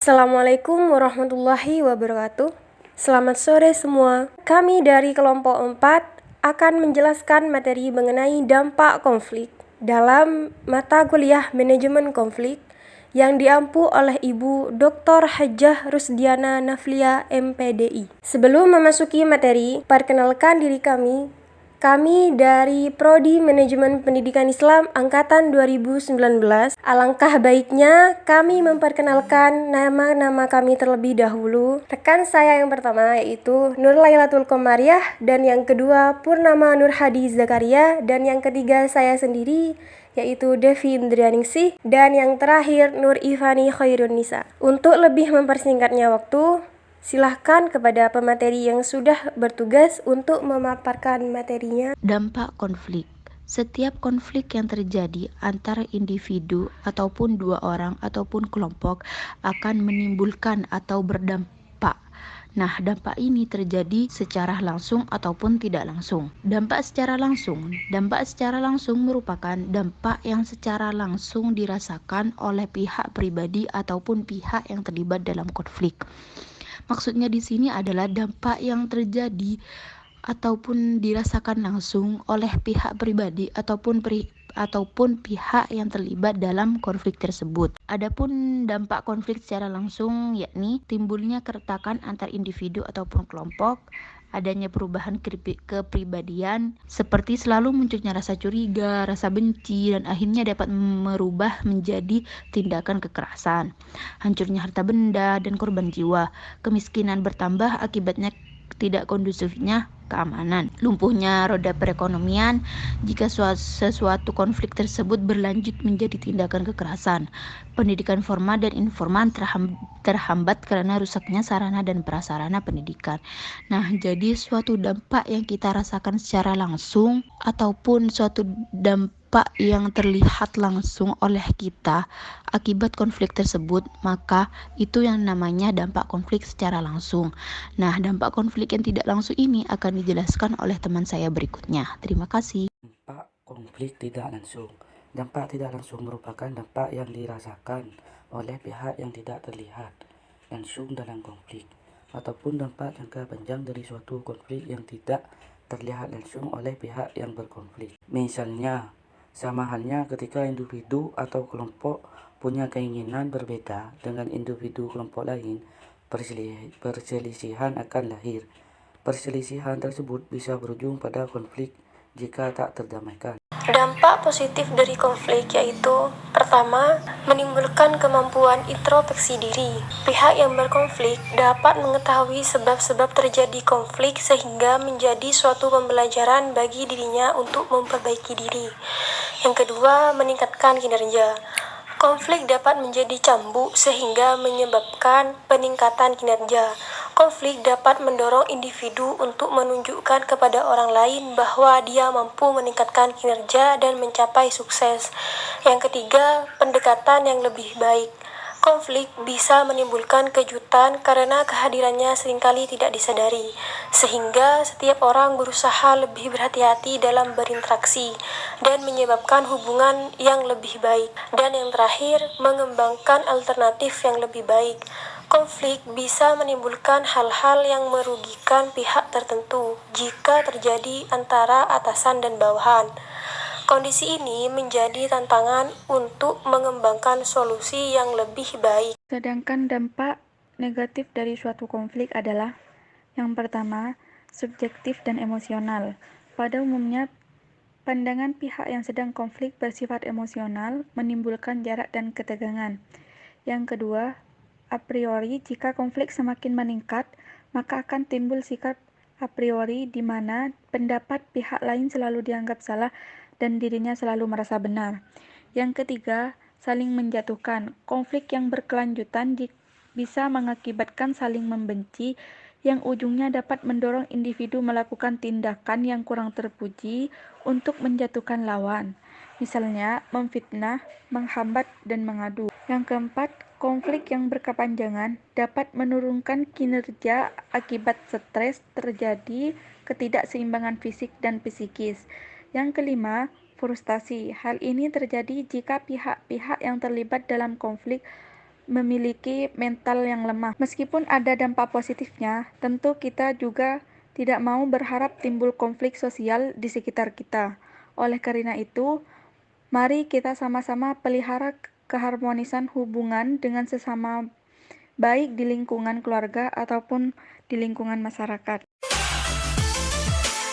Assalamualaikum warahmatullahi wabarakatuh. Selamat sore semua. Kami dari kelompok 4 akan menjelaskan materi mengenai dampak konflik dalam mata kuliah manajemen konflik yang diampu oleh Ibu Dr. Hajjah Rusdiana Naflia MPDI. Sebelum memasuki materi, perkenalkan diri kami. Kami dari Prodi Manajemen Pendidikan Islam Angkatan 2019. Alangkah baiknya kami memperkenalkan nama-nama kami terlebih dahulu. Rekan saya yang pertama yaitu Nur Lailatul Komariah, dan yang kedua Purnama Nur Hadi Zakaria, dan yang ketiga saya sendiri yaitu Devi Indrianingsih, dan yang terakhir Nur Ivani Khairunisa. Untuk lebih mempersingkatnya waktu, silahkan kepada pemateri yang sudah bertugas untuk memaparkan materinya. Dampak konflik. Setiap konflik yang terjadi antara individu ataupun dua orang ataupun kelompok akan menimbulkan atau berdampak. Nah, dampak ini terjadi secara langsung ataupun tidak langsung. Dampak secara langsung merupakan dampak yang secara langsung dirasakan oleh pihak pribadi ataupun pihak yang terlibat dalam konflik. Maksudnya di sini adalah dampak yang terjadi ataupun dirasakan langsung oleh pihak pribadi ataupun pihak yang terlibat dalam konflik tersebut. Adapun dampak konflik secara langsung yakni timbulnya keretakan antar individu ataupun kelompok, adanya perubahan kepribadian seperti selalu munculnya rasa curiga, rasa benci, dan akhirnya dapat merubah menjadi tindakan kekerasan, hancurnya harta benda dan korban jiwa, kemiskinan bertambah akibatnya tidak kondusifnya keamanan, lumpuhnya roda perekonomian jika sesuatu konflik tersebut berlanjut menjadi tindakan kekerasan, pendidikan formal dan informal terhambat karena rusaknya sarana dan prasarana pendidikan. Nah, jadi suatu dampak yang kita rasakan secara langsung ataupun suatu dampak yang terlihat langsung oleh kita akibat konflik tersebut, maka itu yang namanya dampak konflik secara langsung. Nah, dampak konflik yang tidak langsung ini akan dijelaskan oleh teman saya berikutnya. Terima kasih. Dampak konflik tidak langsung. Dampak tidak langsung merupakan dampak yang dirasakan oleh pihak yang tidak terlihat langsung dalam konflik, ataupun dampak jangka panjang dari suatu konflik yang tidak terlihat langsung oleh pihak yang berkonflik. Misalnya, sama halnya ketika individu atau kelompok punya keinginan berbeda dengan individu kelompok lain, perselisihan akan lahir. Perselisihan tersebut bisa berujung pada konflik jika tak terdamaikan. Dampak positif dari konflik yaitu: pertama, menimbulkan kemampuan introspeksi diri. Pihak yang berkonflik dapat mengetahui sebab-sebab terjadi konflik sehingga menjadi suatu pembelajaran bagi dirinya untuk memperbaiki diri. Yang kedua, meningkatkan kinerja. Konflik dapat menjadi cambuk sehingga menyebabkan peningkatan kinerja. Konflik dapat mendorong individu untuk menunjukkan kepada orang lain bahwa dia mampu meningkatkan kinerja dan mencapai sukses. Yang ketiga, pendekatan yang lebih baik. Konflik bisa menimbulkan kejutan karena kehadirannya seringkali tidak disadari, sehingga setiap orang berusaha lebih berhati-hati dalam berinteraksi dan menyebabkan hubungan yang lebih baik. Dan yang terakhir, mengembangkan alternatif yang lebih baik. Konflik bisa menimbulkan hal-hal yang merugikan pihak tertentu jika terjadi antara atasan dan bawahan. Kondisi ini menjadi tantangan untuk mengembangkan solusi yang lebih baik. Sedangkan dampak negatif dari suatu konflik adalah: yang pertama, subjektif dan emosional. Pada umumnya, pandangan pihak yang sedang konflik bersifat emosional, menimbulkan jarak dan ketegangan. Yang kedua, a priori, jika konflik semakin meningkat, maka akan timbul sikap a priori di mana pendapat pihak lain selalu dianggap salah dan dirinya selalu merasa benar. Yang ketiga, saling menjatuhkan. Konflik yang berkelanjutan bisa mengakibatkan saling membenci, yang ujungnya dapat mendorong individu melakukan tindakan yang kurang terpuji untuk menjatuhkan lawan. Misalnya, memfitnah, menghambat, dan mengadu. Yang keempat, konflik yang berkepanjangan dapat menurunkan kinerja akibat stres, terjadi ketidakseimbangan fisik dan psikis. Yang kelima, frustasi. Hal ini terjadi jika pihak-pihak yang terlibat dalam konflik memiliki mental yang lemah. Meskipun ada dampak positifnya, tentu kita juga tidak mau berharap timbul konflik sosial di sekitar kita. Oleh karena itu, mari kita sama-sama pelihara keharmonisan hubungan dengan sesama, baik di lingkungan keluarga ataupun di lingkungan masyarakat.